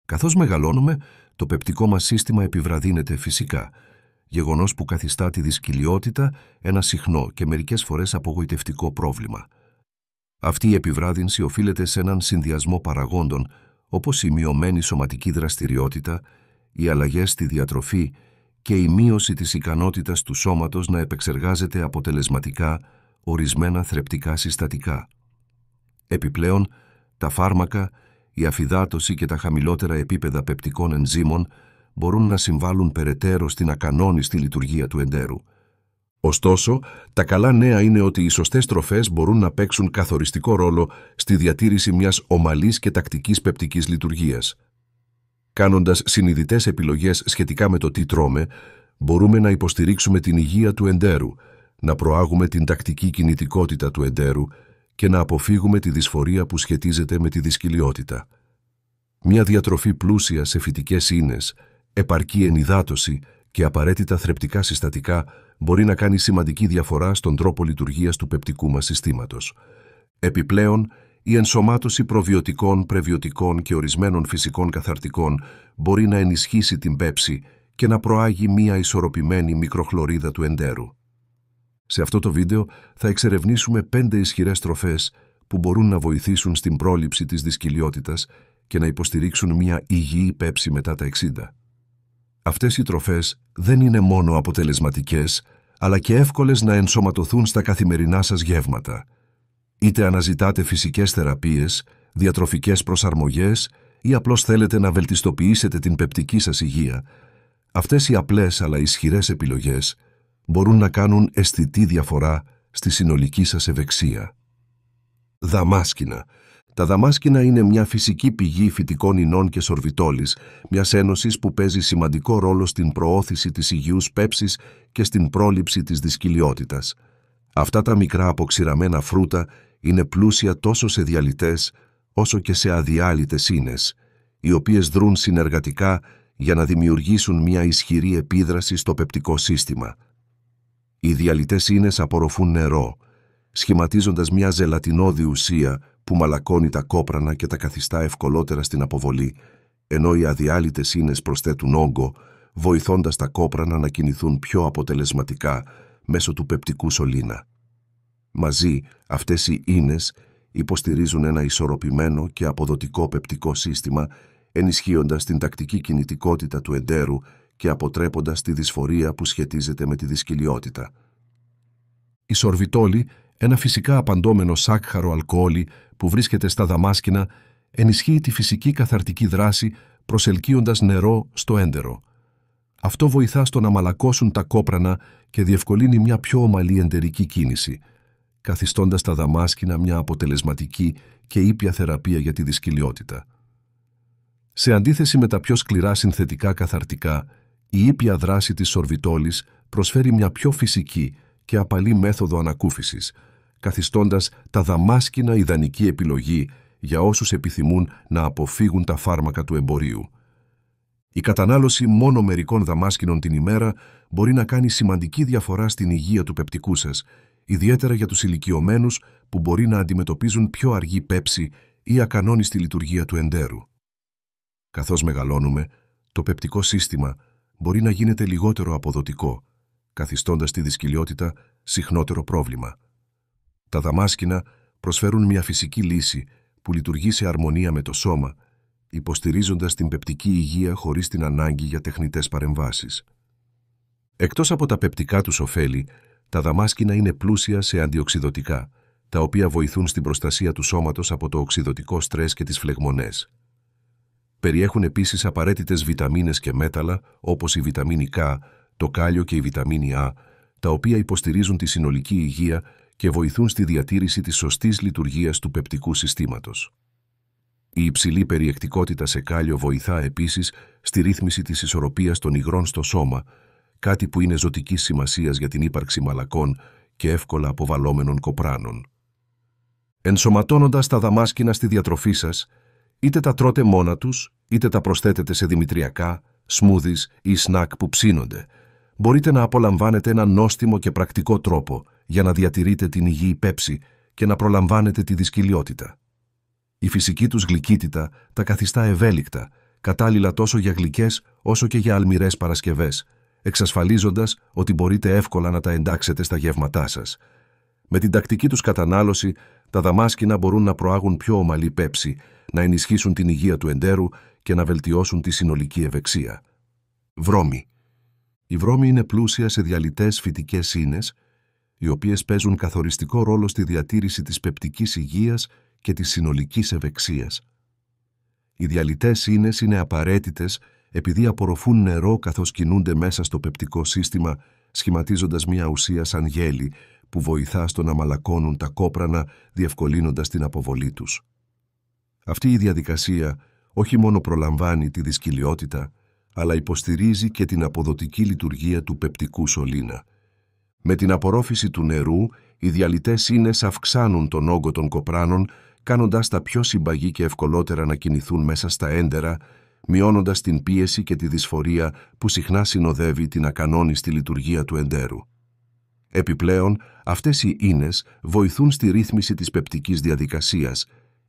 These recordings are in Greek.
Καθώς μεγαλώνουμε, το πεπτικό μας σύστημα επιβραδύνεται φυσικά, γεγονός που καθιστά τη δυσκολιότητα ένα συχνό και μερικές φορές απογοητευτικό πρόβλημα. Αυτή η επιβράδυνση οφείλεται σε έναν συνδυασμό παραγόντων, όπως η μειωμένη σωματική δραστηριότητα, οι αλλαγές στη διατροφή και η μείωση της ικανότητας του σώματος να επεξεργάζεται αποτελεσματικά ορισμένα θρεπτικά συστατικά. Επιπλέον, τα φάρμακα, η αφυδάτωση και τα χαμηλότερα επίπεδα πεπτικών ενζύμων μπορούν να συμβάλλουν περαιτέρω στην ακανόνιστη λειτουργία του εντέρου. Ωστόσο, τα καλά νέα είναι ότι οι σωστές τροφές μπορούν να παίξουν καθοριστικό ρόλο στη διατήρηση μιας ομαλής και τακτικής πεπτικής λειτουργίας. Κάνοντας συνειδητές επιλογές σχετικά με το τι τρώμε, μπορούμε να υποστηρίξουμε την υγεία του εντέρου, να προάγουμε την τακτική κινητικότητα του εντέρου και να αποφύγουμε τη δυσφορία που σχετίζεται με τη δυσκολιότητα. Μια διατροφή πλούσια σε φυτικές ίνες, επαρκή ενυδάτωση και απαραίτητα θρεπτικά συστατικά μπορεί να κάνει σημαντική διαφορά στον τρόπο λειτουργίας του πεπτικού μας συστήματος. Επιπλέον, η ενσωμάτωση προβιωτικών, πρεβιωτικών και ορισμένων φυσικών καθαρτικών μπορεί να ενισχύσει την πέψη και να προάγει μια ισορροπημένη μικροχλωρίδα του εντέρου. Σε αυτό το βίντεο θα εξερευνήσουμε 5 ισχυρές τροφές που μπορούν να βοηθήσουν στην πρόληψη της δυσκολιότητας και να υποστηρίξουν μια υγιή πέψη μετά τα 60. Αυτές οι τροφές δεν είναι μόνο αποτελεσματικές, αλλά και εύκολες να ενσωματωθούν στα καθημερινά σας γεύματα. Είτε αναζητάτε φυσικές θεραπείες, διατροφικές προσαρμογές ή απλώς θέλετε να βελτιστοποιήσετε την πεπτική σας υγεία, αυτές οι απλές αλλά ισχυρές επιλογές μπορούν να κάνουν αισθητή διαφορά στη συνολική σας ευεξία. Δαμάσκηνα. Τα δαμάσκηνα είναι μια φυσική πηγή φυτικών ινών και σορβιτόλης, μιας ένωσης που παίζει σημαντικό ρόλο στην προώθηση της υγιούς πέψης και στην πρόληψη της δυσκολιότητας. Αυτά τα μικρά αποξηραμένα φρούτα είναι πλούσια τόσο σε διαλυτές όσο και σε αδιάλυτες ίνες, οι οποίες δρούν συνεργατικά για να δημιουργήσουν μια ισχυρή επίδραση στο πεπτικό σύστημα. Οι διαλυτές ίνες απορροφούν νερό, σχηματίζοντας μια ζελατινώδη ουσία που μαλακώνει τα κόπρανα και τα καθιστά ευκολότερα στην αποβολή, ενώ οι αδιάλυτες ίνες προσθέτουν όγκο, βοηθώντας τα κόπρανα να κινηθούν πιο αποτελεσματικά μέσω του πεπτικού σωλήνα. Μαζί, αυτές οι ίνες υποστηρίζουν ένα ισορροπημένο και αποδοτικό πεπτικό σύστημα, ενισχύοντας την τακτική κινητικότητα του εντέρου και αποτρέποντας τη δυσφορία που σχετίζεται με τη δυσκολιότητα. Η σορβιτόλη, ένα φυσικά απαντώμενο σάκχαρο αλκοόλι που βρίσκεται στα δαμάσκηνα, ενισχύει τη φυσική καθαρτική δράση προσελκύοντας νερό στο έντερο. Αυτό βοηθά στο να μαλακώσουν τα κόπρανα και διευκολύνει μια πιο ομαλή εντερική κίνηση, καθιστώντας τα δαμάσκηνα μια αποτελεσματική και ήπια θεραπεία για τη δυσκολιότητα. Σε αντίθεση με τα πιο σκληρά συνθετικά καθαρτικά, η ήπια δράση της σορβιτόλης προσφέρει μια πιο φυσική και απαλή μέθοδο ανακούφισης, καθιστώντας τα δαμάσκηνα ιδανική επιλογή για όσους επιθυμούν να αποφύγουν τα φάρμακα του εμπορίου. Η κατανάλωση μόνο μερικών δαμάσκηνων την ημέρα μπορεί να κάνει σημαντική διαφορά στην υγεία του πεπτικού σας, ιδιαίτερα για τους ηλικιωμένους που μπορεί να αντιμετωπίζουν πιο αργή πέψη ή ακανόνιστη λειτουργία του εντέρου. Καθώς μεγαλώνουμε, το πεπτικό σύστημα μπορεί να γίνεται λιγότερο αποδοτικό, καθιστώντας τη δυσκολιότητα συχνότερο πρόβλημα. Τα δαμάσκηνα προσφέρουν μια φυσική λύση που λειτουργεί σε αρμονία με το σώμα, υποστηρίζοντας την πεπτική υγεία χωρίς την ανάγκη για τεχνητές παρεμβάσεις. Εκτός από τα πεπτικά τους ωφέλη, τα δαμάσκηνα είναι πλούσια σε αντιοξυδωτικά, τα οποία βοηθούν στην προστασία του σώματος από το οξυδωτικό στρες και τις φλεγμονές. Περιέχουν επίσης απαραίτητες βιταμίνες και μέταλλα, όπως η βιταμίνη K, το κάλιο και η βιταμίνη Α, τα οποία υποστηρίζουν τη συνολική υγεία και βοηθούν στη διατήρηση της σωστής λειτουργίας του πεπτικού συστήματος. Η υψηλή περιεκτικότητα σε κάλιο βοηθά επίσης στη ρύθμιση της ισορροπίας των υγρών στο σώμα, κάτι που είναι ζωτικής σημασίας για την ύπαρξη μαλακών και εύκολα αποβαλλόμενων κοπράνων. Ενσωματώνοντας τα δαμάσκηνα στη διατροφή σας, είτε τα τρώτε μόνα τους, είτε τα προσθέτετε σε δημητριακά, σμούδις ή σνακ που ψήνονται, μπορείτε να απολαμβάνετε ένα νόστιμο και πρακτικό τρόπο για να διατηρείτε την υγιή πέψη και να προλαμβάνετε τη δυσκολιότητα. Η φυσική τους γλυκύτητα τα καθιστά ευέλικτα κατάλληλα τόσο για γλυκές όσο και για αλμυρές παρασκευές, εξασφαλίζοντας ότι μπορείτε εύκολα να τα εντάξετε στα γεύματά σας. Με την τακτική τους κατανάλωση, τα δαμάσκηνα μπορούν να προάγουν πιο ομαλή πέψη, να ενισχύσουν την υγεία του εντέρου και να βελτιώσουν τη συνολική ευεξία. Βρώμη. Η βρώμη είναι πλούσια σε διαλυτές φυτικές ίνες, οι οποίες παίζουν καθοριστικό ρόλο στη διατήρηση της πεπτικής υγείας και της συνολικής ευεξίας. Οι διαλυτές ίνες είναι απαραίτητες επειδή απορροφούν νερό καθώς κινούνται μέσα στο πεπτικό σύστημα, σχηματίζοντας μια ουσία σαν γέλη που βοηθά στο να μαλακώνουν τα κόπρανα, διευκολύνοντας την αποβολή τους. Αυτή η διαδικασία όχι μόνο προλαμβάνει τη δυσκυλιότητα, αλλά υποστηρίζει και την αποδοτική λειτουργία του πεπτικού σωλήνα. Με την απορρόφηση του νερού, οι διαλυτές ίνες αυξάνουν τον όγκο των κοπράνων, κάνοντας τα πιο συμπαγή και ευκολότερα να κινηθούν μέσα στα έντερα, μειώνοντας την πίεση και τη δυσφορία που συχνά συνοδεύει την ακανόνιστη λειτουργία του εντέρου. Επιπλέον, αυτές οι ίνες βοηθούν στη ρύθμιση της πεπτικής διαδικασίας,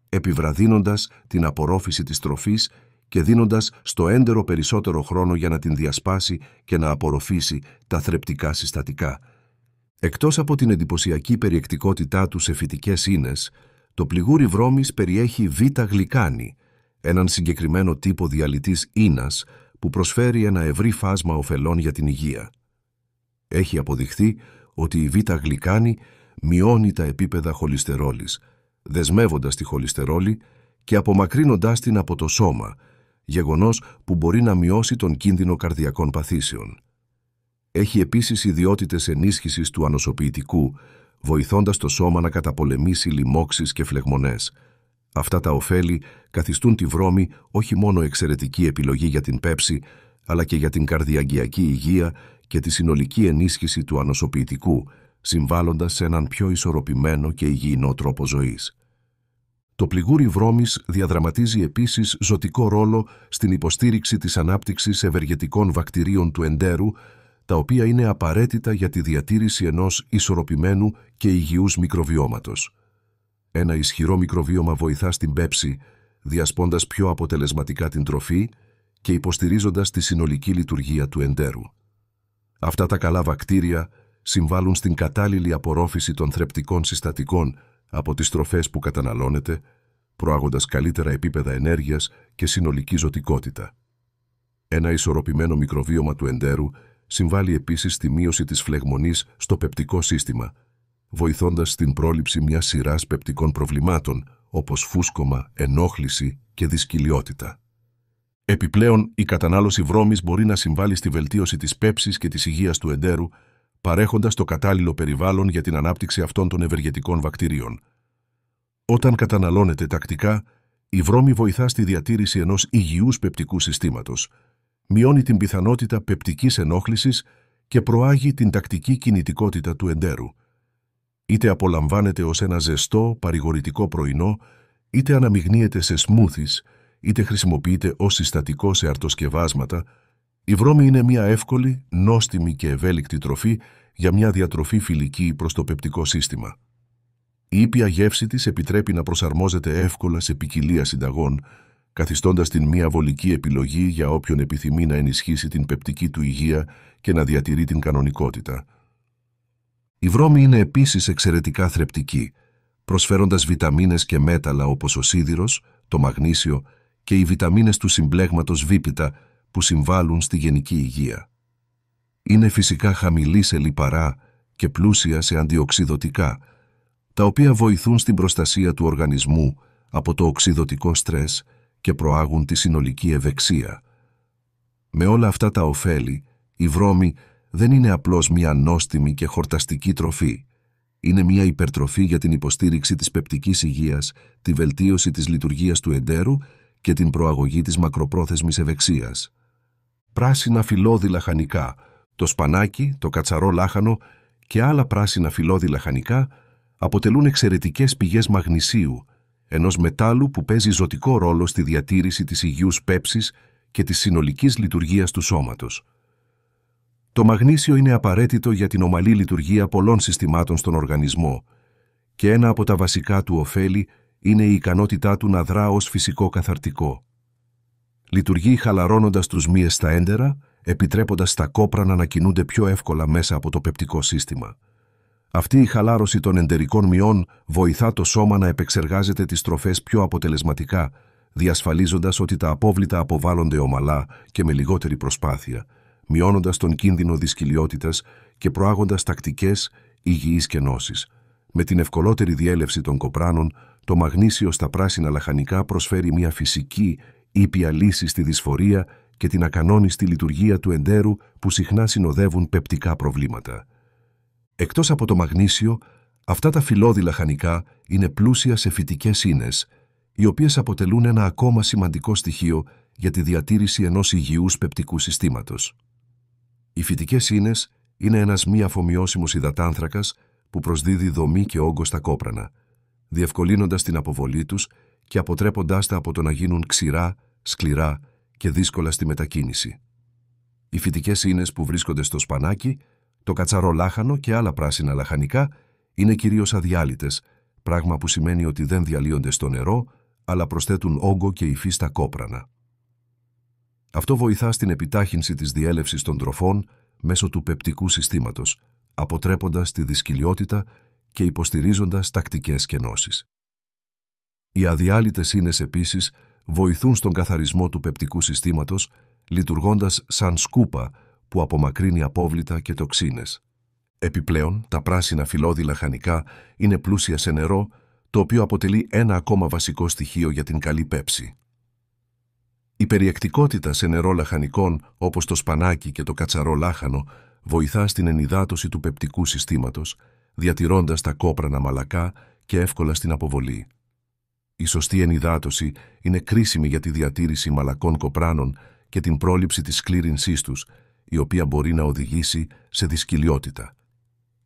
επιβραδύνοντας την απορρόφηση της τροφής και δίνοντας στο έντερο περισσότερο χρόνο για να την διασπάσει και να απορροφήσει τα θρεπτικά συστατικά. Εκτός από την εντυπωσιακή περιεκτικότητά του σε φυτικές ίνες, το πληγούρι βρώμης περιέχει β-γλυκάνη, έναν συγκεκριμένο τύπο διαλυτής ίνας που προσφέρει ένα ευρύ φάσμα ωφελών για την υγεία. Έχει αποδειχθεί ότι η β-γλυκάνη μειώνει τα επίπεδα χολυστερόλης, δεσμεύοντας τη χολυστερόλη και απομακρύνοντάς την από το σώμα, γεγονός που μπορεί να μειώσει τον κίνδυνο καρδιακών παθήσεων. Έχει επίσης ιδιότητες ενίσχυσης του ανοσοποιητικού, βοηθώντας το σώμα να καταπολεμήσει λοιμώξεις και φλεγμονές. Αυτά τα ωφέλη καθιστούν τη βρώμη όχι μόνο εξαιρετική επιλογή για την πέψη, αλλά και για την καρδιαγγειακή υγεία και τη συνολική ενίσχυση του ανοσοποιητικού, συμβάλλοντας σε έναν πιο ισορροπημένο και υγιεινό τρόπο ζωής. Το πληγούρι βρώμης διαδραματίζει επίσης ζωτικό ρόλο στην υποστήριξη της ανάπτυξης ευεργετικών βακτηρίων του εντέρου, τα οποία είναι απαραίτητα για τη διατήρηση ενός ισορροπημένου και υγιούς μικροβιώματος. Ένα ισχυρό μικροβίωμα βοηθά στην πέψη, διασπώντας πιο αποτελεσματικά την τροφή και υποστηρίζοντας τη συνολική λειτουργία του εντέρου. Αυτά τα καλά βακτήρια συμβάλλουν στην κατάλληλη απορρόφηση των θρεπτικών συστατικών από τις τροφές που καταναλώνετε, προάγοντας καλύτερα επίπεδα ενέργειας και συνολική ζωτικότητα. Ένα ισορροπημένο μικροβίωμα του εντέρου συμβάλλει επίσης στη μείωση της φλεγμονής στο πεπτικό σύστημα, βοηθώντας στην πρόληψη μιας σειράς πεπτικών προβλημάτων, όπως φούσκωμα, ενόχληση και δυσκυλιότητα. Επιπλέον, η κατανάλωση βρώμης μπορεί να συμβάλλει στη βελτίωση της πέψης και της υγείας του εντέρου, παρέχοντας το κατάλληλο περιβάλλον για την ανάπτυξη αυτών των ευεργετικών βακτηρίων. Όταν καταναλώνεται τακτικά, η βρώμη βοηθά στη διατήρηση ενός υγιούς πεπτικού συστήματος, μειώνει την πιθανότητα πεπτικής ενόχλησης και προάγει την τακτική κινητικότητα του εντέρου. Είτε απολαμβάνεται ως ένα ζεστό, παρηγορητικό πρωινό, είτε αναμειγνύεται σε σμούθις, είτε χρησιμοποιείται ως συστατικό σε αρτοσκευάσματα, η βρώμη είναι μια εύκολη, νόστιμη και ευέλικτη τροφή για μια διατροφή φιλική προς το πεπτικό σύστημα. Η ήπια γεύση της επιτρέπει να προσαρμόζεται εύκολα σε ποικιλία συνταγών, καθιστώντας την μια βολική επιλογή για όποιον επιθυμεί να ενισχύσει την πεπτική του υγεία και να διατηρεί την κανονικότητα. Η βρώμη είναι επίσης εξαιρετικά θρεπτική, προσφέροντας βιταμίνες και μέταλλα όπως ο σίδηρος, το μαγνήσιο και οι βιταμίνες του συμπλέγματος βίπιτα που συμβάλλουν στη γενική υγεία. Είναι φυσικά χαμηλή σε λιπαρά και πλούσια σε αντιοξυδωτικά, τα οποία βοηθούν στην προστασία του οργανισμού από το οξυδωτικό στρες και προάγουν τη συνολική ευεξία. Με όλα αυτά τα ωφέλη, η βρώμη δεν είναι απλώς μια νόστιμη και χορταστική τροφή. Είναι μια υπερτροφή για την υποστήριξη της πεπτικής υγείας, τη βελτίωση της λειτουργίας του εντέρου και την προαγωγή της μακροπρόθεσμης ευεξίας. Πράσινα φυλλώδη λαχανικά, το σπανάκι, το κατσαρό λάχανο και άλλα πράσινα φυλλώδη λαχανικά αποτελούν εξαιρετικές πηγές μαγνησίου, ενός μετάλλου που παίζει ζωτικό ρόλο στη διατήρηση της υγιούς πέψης και της συνολικής λειτουργίας του σώματος. Το μαγνήσιο είναι απαραίτητο για την ομαλή λειτουργία πολλών συστημάτων στον οργανισμό και ένα από τα βασικά του ωφέλη είναι η ικανότητά του να δρά ως φυσικό καθαρτικό. Λειτουργεί χαλαρώνοντας τους μύες στα έντερα, επιτρέποντας τα κόπρα να κινούνται πιο εύκολα μέσα από το πεπτικό σύστημα. Αυτή η χαλάρωση των εντερικών μυών βοηθά το σώμα να επεξεργάζεται τις τροφές πιο αποτελεσματικά, διασφαλίζοντας ότι τα απόβλητα αποβάλλονται ομαλά και με λιγότερη προσπάθεια, μειώνοντας τον κίνδυνο δυσκολιότητας και προάγοντας τακτικές υγιείς κενώσεις. Με την ευκολότερη διέλευση των κοπράνων, το μαγνήσιο στα πράσινα λαχανικά προσφέρει μια φυσική, ήπια λύση στη δυσφορία και την ακανόνιστη λειτουργία του εντέρου που συχνά συνοδεύουν πεπτικά προβλήματα. Εκτός από το μαγνήσιο, αυτά τα φυλλώδη λαχανικά είναι πλούσια σε φυτικές ίνες, οι οποίες αποτελούν ένα ακόμα σημαντικό στοιχείο για τη διατήρηση ενός υγιούς πεπτικού συστήματος. Οι φυτικές ίνες είναι ένας μη αφομοιώσιμος υδατάνθρακας που προσδίδει δομή και όγκο στα κόπρανα, διευκολύνοντας την αποβολή τους και αποτρέποντάς τα από το να γίνουν ξηρά, σκληρά και δύσκολα στη μετακίνηση. Οι φυτικές ίνες που βρίσκονται στο σπανάκι, το κατσαρό λάχανο και άλλα πράσινα λαχανικά είναι κυρίως αδιάλυτες, πράγμα που σημαίνει ότι δεν διαλύονται στο νερό, αλλά προσθέτουν όγκο και υφή στα κόπρανα. Αυτό βοηθά στην επιτάχυνση της διέλευσης των τροφών μέσω του πεπτικού συστήματος, αποτρέποντας τη δυσκολιότητα και υποστηρίζοντας τακτικές κενώσεις. Οι αδιάλυτες ίνες επίσης βοηθούν στον καθαρισμό του πεπτικού συστήματος, λειτουργώντας σαν σκούπα που απομακρύνει απόβλητα και τοξίνες. Επιπλέον, τα πράσινα φυλλώδη λαχανικά είναι πλούσια σε νερό, το οποίο αποτελεί ένα ακόμα βασικό στοιχείο για την καλή πέψη. Η περιεκτικότητα σε νερό λαχανικών, όπως το σπανάκι και το κατσαρό λάχανο, βοηθά στην ενυδάτωση του πεπτικού συστήματος, διατηρώντας τα κόπρανα μαλακά και εύκολα στην αποβολή. Η σωστή ενυδάτωση είναι κρίσιμη για τη διατήρηση μαλακών κοπράνων και την πρόληψη της σκλήρινσής τους, η οποία μπορεί να οδηγήσει σε δυσκολιότητα.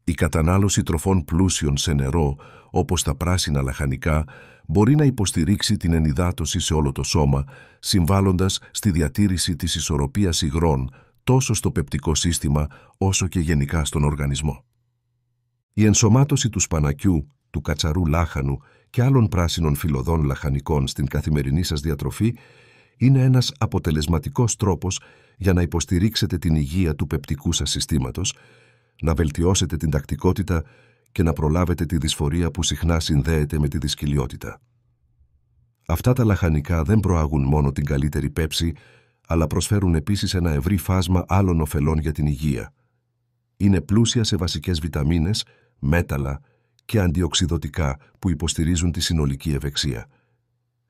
Η κατανάλωση τροφών πλούσιων σε νερό, όπως τα πράσινα λαχανικά, μπορεί να υποστηρίξει την ενυδάτωση σε όλο το σώμα, συμβάλλοντας στη διατήρηση της ισορροπίας υγρών τόσο στο πεπτικό σύστημα όσο και γενικά στον οργανισμό. Η ενσωμάτωση του σπανακιού, του κατσαρού λάχανου και άλλων πράσινων φυλλωδών λαχανικών στην καθημερινή σας διατροφή είναι ένας αποτελεσματικός τρόπος για να υποστηρίξετε την υγεία του πεπτικού σας συστήματος, να βελτιώσετε την τακτικότητα και να προλάβετε τη δυσφορία που συχνά συνδέεται με τη δυσκολιότητα. Αυτά τα λαχανικά δεν προάγουν μόνο την καλύτερη πέψη, αλλά προσφέρουν επίσης ένα ευρύ φάσμα άλλων ωφελών για την υγεία. Είναι πλούσια σε βασικές βιταμίνες, μέταλλα και αντιοξυδωτικά που υποστηρίζουν τη συνολική ευεξία.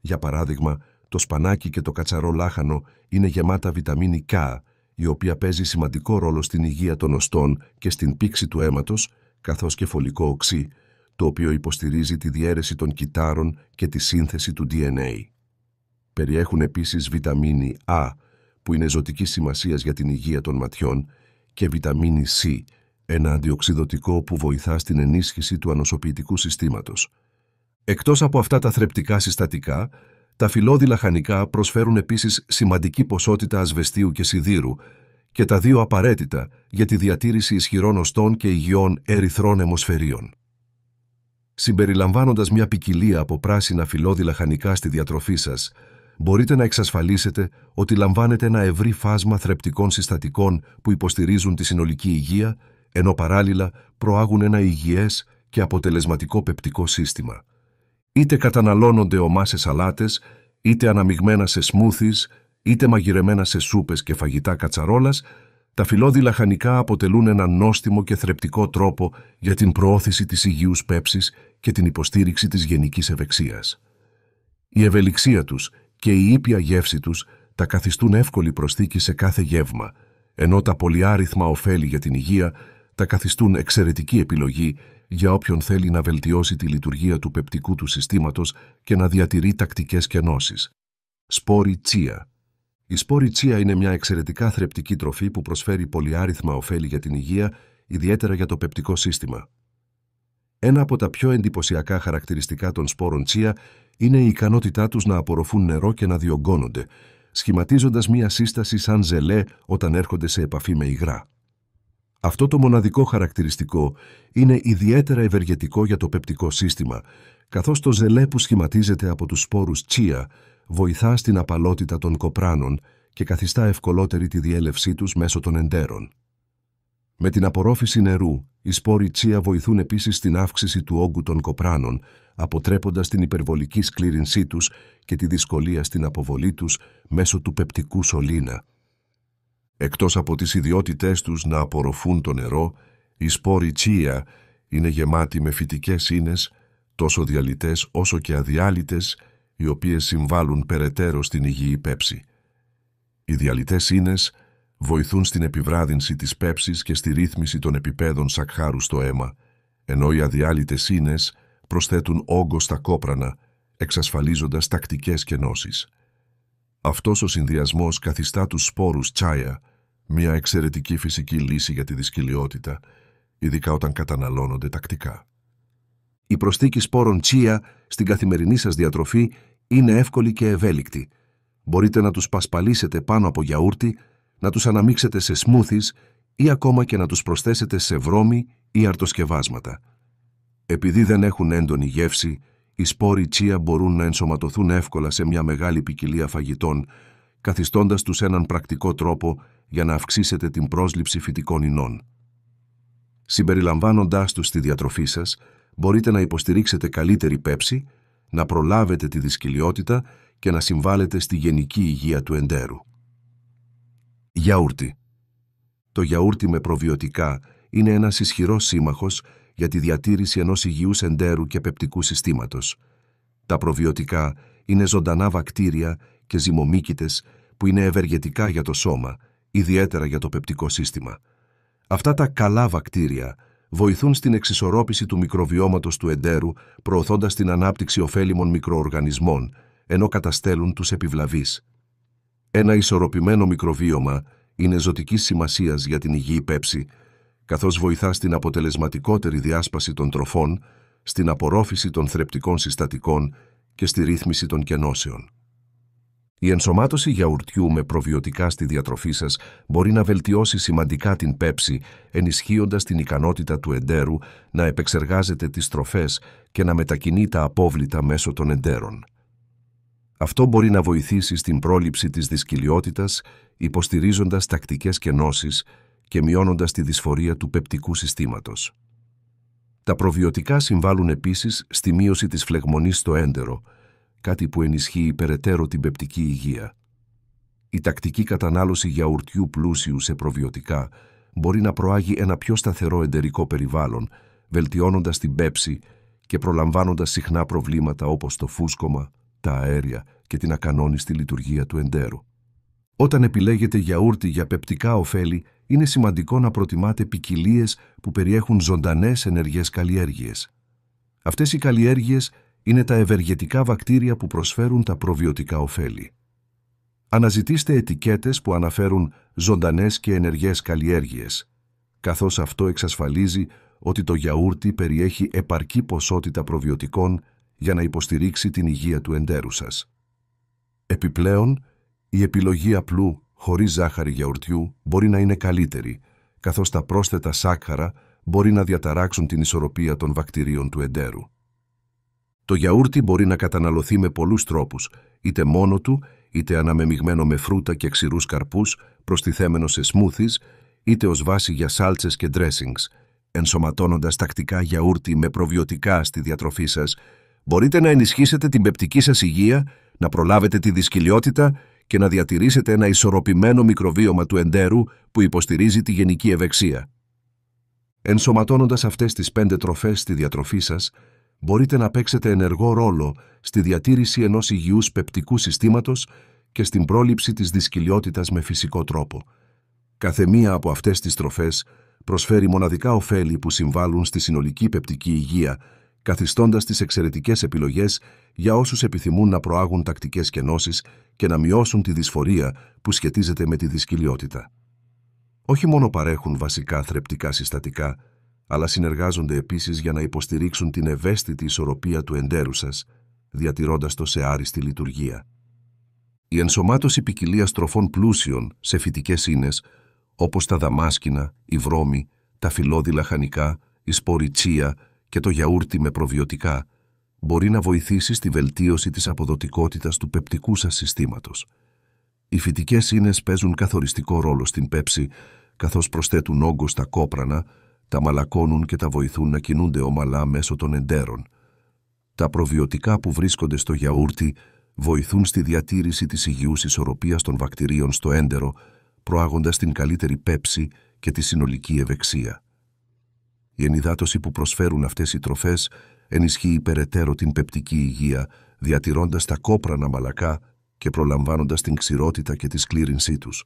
Για παράδειγμα, το σπανάκι και το κατσαρό λάχανο είναι γεμάτα βιταμίνη K, η οποία παίζει σημαντικό ρόλο στην υγεία των οστών και στην πήξη του αίματος, καθώς και φωλικό οξύ, το οποίο υποστηρίζει τη διαίρεση των κυττάρων και τη σύνθεση του DNA. Περιέχουν επίσης βιταμίνη A, που είναι ζωτικής σημασίας για την υγεία των ματιών, και βιταμίνη C, ένα αντιοξυδωτικό που βοηθά στην ενίσχυση του ανοσοποιητικού συστήματος. Εκτός από αυτά τα θρεπτικά συστατικά, τα φυλλώδη λαχανικά προσφέρουν επίσης σημαντική ποσότητα ασβεστίου και σιδήρου και τα δύο απαραίτητα για τη διατήρηση ισχυρών οστών και υγιών ερυθρών αιμοσφαιρίων. Συμπεριλαμβάνοντας μια ποικιλία από πράσινα φυλλώδη λαχανικά στη διατροφή σας, μπορείτε να εξασφαλίσετε ότι λαμβάνετε ένα ευρύ φάσμα θρεπτικών συστατικών που υποστηρίζουν τη συνολική υγεία, ενώ παράλληλα προάγουν ένα υγιές και αποτελεσματικό πεπτικό σύστημα. Είτε καταναλώνονται ομά σε σαλάτες, είτε αναμειγμένα σε σμούθις, είτε μαγειρεμένα σε σούπες και φαγητά κατσαρόλας, τα φυλλώδη λαχανικά αποτελούν ένα νόστιμο και θρεπτικό τρόπο για την προώθηση της υγιούς πέψης και την υποστήριξη της γενικής ευεξίας. Η ευελιξία τους και η ήπια γεύση τους τα καθιστούν εύκολη προσθήκη σε κάθε γεύμα, ενώ τα πολυάριθμα ωφέλη για την υγεία τα καθιστούν εξαιρετική επιλογή για όποιον θέλει να βελτιώσει τη λειτουργία του πεπτικού του συστήματος και να διατηρεί τακτικές κενώσεις. Σπόροι τσία. Η σπόροι τσία είναι μια εξαιρετικά θρεπτική τροφή που προσφέρει πολυάριθμα ωφέλη για την υγεία, ιδιαίτερα για το πεπτικό σύστημα. Ένα από τα πιο εντυπωσιακά χαρακτηριστικά των σπόρων τσία είναι η ικανότητά τους να απορροφούν νερό και να διωγγώνονται, σχηματίζοντας μια σύσταση σαν ζελέ όταν έρχονται σε επαφή με υγρά. Αυτό το μοναδικό χαρακτηριστικό είναι ιδιαίτερα ευεργετικό για το πεπτικό σύστημα, καθώς το ζελέ που σχηματίζεται από τους σπόρους τσία βοηθά στην απαλότητα των κοπράνων και καθιστά ευκολότερη τη διέλευσή τους μέσω των εντέρων. Με την απορρόφηση νερού, οι σπόροι τσία βοηθούν επίσης στην αύξηση του όγκου των κοπράνων, αποτρέποντας την υπερβολική σκλήρινσή τους και τη δυσκολία στην αποβολή τους μέσω του πεπτικού σωλήνα. Εκτός από τις ιδιότητές τους να απορροφούν το νερό, οι σπόροι τσία είναι γεμάτοι με φυτικές ίνες, τόσο διαλυτές όσο και αδιάλυτες, οι οποίες συμβάλλουν περαιτέρω στην υγιή πέψη. Οι διαλυτές ίνες βοηθούν στην επιβράδυνση της πέψης και στη ρύθμιση των επιπέδων σακχάρου στο αίμα, ενώ οι αδιάλυτες ίνες προσθέτουν όγκο στα κόπρανα, εξασφαλίζοντας τακτικές κενώσεις. Αυτός ο συνδυασμός καθιστά τους σπόρους τσάια μια εξαιρετική φυσική λύση για τη δυσκολιότητα, ειδικά όταν καταναλώνονται τακτικά. Η προσθήκη σπόρων τσία στην καθημερινή σας διατροφή είναι εύκολη και ευέλικτη. Μπορείτε να τους πασπαλίσετε πάνω από γιαούρτι, να τους αναμίξετε σε σμούθις ή ακόμα και να τους προσθέσετε σε βρώμη ή αρτοσκευάσματα. Επειδή δεν έχουν έντονη γεύση, οι σπόροι τσία μπορούν να ενσωματωθούν εύκολα σε μια μεγάλη ποικιλία φαγητών, καθιστώντας τους έναν πρακτικό τρόπο για να αυξήσετε την πρόσληψη φυτικών ινών. Συμπεριλαμβάνοντάς τους στη διατροφή σας, μπορείτε να υποστηρίξετε καλύτερη πέψη, να προλάβετε τη δυσκολιότητα και να συμβάλλετε στη γενική υγεία του εντέρου. Γιαούρτι. Το γιαούρτι με προβιωτικά είναι ένας ισχυρός σύμμαχος για τη διατήρηση ενός υγιούς εντέρου και πεπτικού συστήματος. Τα προβιωτικά είναι ζωντανά βακτήρια και ζυμομύκητες που είναι ευεργετικά για το σώμα, ιδιαίτερα για το πεπτικό σύστημα. Αυτά τα καλά βακτήρια βοηθούν στην εξισορρόπηση του μικροβιώματος του εντέρου, προωθώντας την ανάπτυξη ωφέλιμων μικροοργανισμών, ενώ καταστέλουν τους επιβλαβείς. Ένα ισορροπημένο μικροβίωμα είναι ζωτικής σημασίας για την υγιή πέψη, καθώς βοηθά στην αποτελεσματικότερη διάσπαση των τροφών, στην απορρόφηση των θρεπτικών συστατικών και στη ρύθμιση των κενώσεων. Η ενσωμάτωση γιαουρτιού με προβιωτικά στη διατροφή σας μπορεί να βελτιώσει σημαντικά την πέψη, ενισχύοντας την ικανότητα του εντέρου να επεξεργάζεται τις τροφές και να μετακινεί τα απόβλητα μέσω των εντέρων. Αυτό μπορεί να βοηθήσει στην πρόληψη της δυσκολιότητας, υποστηρίζοντας τακτικές κενώσεις και μειώνοντας τη δυσφορία του πεπτικού συστήματος. Τα προβιωτικά συμβάλλουν επίσης στη μείωση της φλεγμονής στο έντερο, κάτι που ενισχύει περαιτέρω την πεπτική υγεία. Η τακτική κατανάλωση γιαουρτιού πλούσιου σε προβιωτικά μπορεί να προάγει ένα πιο σταθερό εντερικό περιβάλλον, βελτιώνοντας την πέψη και προλαμβάνοντας συχνά προβλήματα όπως το φούσκωμα, τα αέρια και την ακανόνιστη λειτουργία του εντέρου. Όταν επιλέγετε γιαούρτι για πεπτικά ωφέλη, είναι σημαντικό να προτιμάτε ποικιλίες που περιέχουν ζωντανές ενεργές καλλιέργειες. Αυτές οι καλλιέργειες είναι τα ευεργετικά βακτήρια που προσφέρουν τα προβιωτικά ωφέλη. Αναζητήστε ετικέτες που αναφέρουν ζωντανές και ενεργές καλλιέργειες, καθώς αυτό εξασφαλίζει ότι το γιαούρτι περιέχει επαρκή ποσότητα προβιωτικών για να υποστηρίξει την υγεία του εντέρου σας. Επιπλέον, η επιλογή απλού, χωρίς ζάχαρη γιαουρτιού μπορεί να είναι καλύτερη, καθώς τα πρόσθετα σάκχαρα μπορεί να διαταράξουν την ισορροπία των βακτηρίων του εντέρου. Το γιαούρτι μπορεί να καταναλωθεί με πολλούς τρόπους, είτε μόνο του, είτε αναμεμειγμένο με φρούτα και ξηρούς καρπούς, προστιθέμενο σε σμούθις, είτε ως βάση για σάλτσες και dressings. Ενσωματώνοντας τακτικά γιαούρτι με προβιωτικά στη διατροφή σας, μπορείτε να ενισχύσετε την πεπτική σας υγεία, να προλάβετε τη δυσκολιότητα και να διατηρήσετε ένα ισορροπημένο μικροβίωμα του εντέρου που υποστηρίζει τη γενική ευεξία. Ενσωματώνοντας αυτές τις 5 τροφές στη διατροφή σας, μπορείτε να παίξετε ενεργό ρόλο στη διατήρηση ενός υγιούς πεπτικού συστήματος και στην πρόληψη της δυσκολιότητας με φυσικό τρόπο. Καθεμία από αυτές τις τροφές προσφέρει μοναδικά ωφέλη που συμβάλλουν στη συνολική πεπτική υγεία, καθιστώντας τις εξαιρετικές επιλογές για όσους επιθυμούν να προάγουν τακτικές κενώσεις και να μειώσουν τη δυσφορία που σχετίζεται με τη δυσκολιότητα. Όχι μόνο παρέχουν βασικά θρεπτικά συστατικά, αλλά συνεργάζονται επίσης για να υποστηρίξουν την ευαίσθητη ισορροπία του εντέρου σας, διατηρώντας το σε άριστη λειτουργία. Η ενσωμάτωση ποικιλίας τροφών πλούσιων σε φυτικές ίνες, όπως τα δαμάσκηνα, η βρώμη, τα φυλλώδη λαχανικά, η σπόρη τσία και το γιαούρτι με προβιωτικά, μπορεί να βοηθήσει στη βελτίωση της αποδοτικότητας του πεπτικού σας συστήματος. Οι φυτικές ίνες παίζουν καθοριστικό ρόλο στην πέψη, καθώς προσθέτουν όγκο στα κόπρανα, τα μαλακώνουν και τα βοηθούν να κινούνται ομαλά μέσω των εντέρων. Τα προβιωτικά που βρίσκονται στο γιαούρτι βοηθούν στη διατήρηση της υγιούς ισορροπίας των βακτηρίων στο έντερο, προάγοντας την καλύτερη πέψη και τη συνολική ευεξία. Η ενυδάτωση που προσφέρουν αυτές οι τροφές ενισχύει περαιτέρω την πεπτική υγεία, διατηρώντας τα κόπρανα μαλακά και προλαμβάνοντας την ξηρότητα και τη σκλήρινσή τους.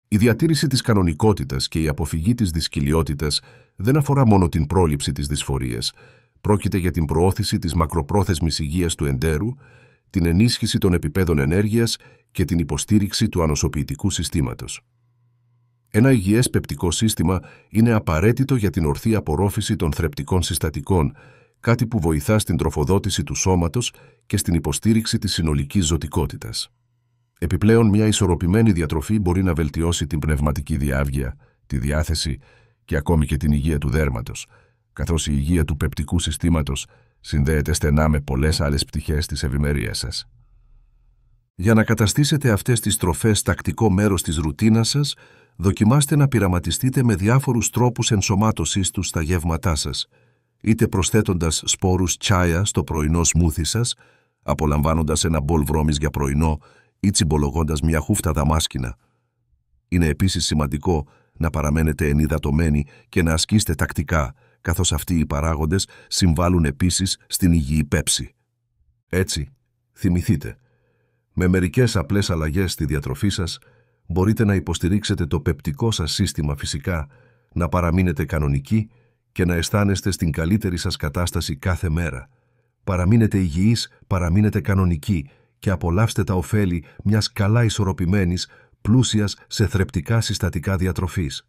Η διατήρηση της κανονικότητας και η αποφυγή της δυσκολιότητας δεν αφορά μόνο την πρόληψη της δυσφορίας. Πρόκειται για την προώθηση της μακροπρόθεσμης υγείας του εντέρου, την ενίσχυση των επιπέδων ενέργειας και την υποστήριξη του ανοσοποιητικού συστήματος. Ένα υγιές πεπτικό σύστημα είναι απαραίτητο για την ορθή απορρόφηση των θρεπτικών συστατικών, κάτι που βοηθά στην τροφοδότηση του σώματος και στην υποστήριξη της συνολικής ζωτικότητας. Επιπλέον, μια ισορροπημένη διατροφή μπορεί να βελτιώσει την πνευματική διάβγεια, τη διάθεση και ακόμη και την υγεία του δέρματος, καθώς η υγεία του πεπτικού συστήματος συνδέεται στενά με πολλές άλλες πτυχές της ευημερίας σας. Για να καταστήσετε αυτές τις τροφές τακτικό μέρος της ρουτίνας σας, δοκιμάστε να πειραματιστείτε με διάφορους τρόπους ενσωμάτωσής τους στα γεύματά σας, είτε προσθέτοντας σπόρους τσάια στο πρωινό σμούθι σας, απολαμβάνοντας ένα μπολ βρώμης για πρωινό ή τσιμπολογώντας μια χούφτα δαμάσκηνα. Είναι επίσης σημαντικό να παραμένετε ενυδατωμένοι και να ασκήσετε τακτικά, καθώς αυτοί οι παράγοντες συμβάλλουν επίσης στην υγιή πέψη. Έτσι, θυμηθείτε, με μερικές απλές αλλαγές στη διατροφή σας, μπορείτε να υποστηρίξετε το πεπτικό σας σύστημα φυσικά, να παραμείνετε κανονικοί και να αισθάνεστε στην καλύτερη σας κατάσταση κάθε μέρα. Παραμείνετε υγιείς, παραμείνετε κανονικοί και απολαύστε τα ωφέλη μιας καλά ισορροπημένης, πλούσιας σε θρεπτικά συστατικά διατροφής.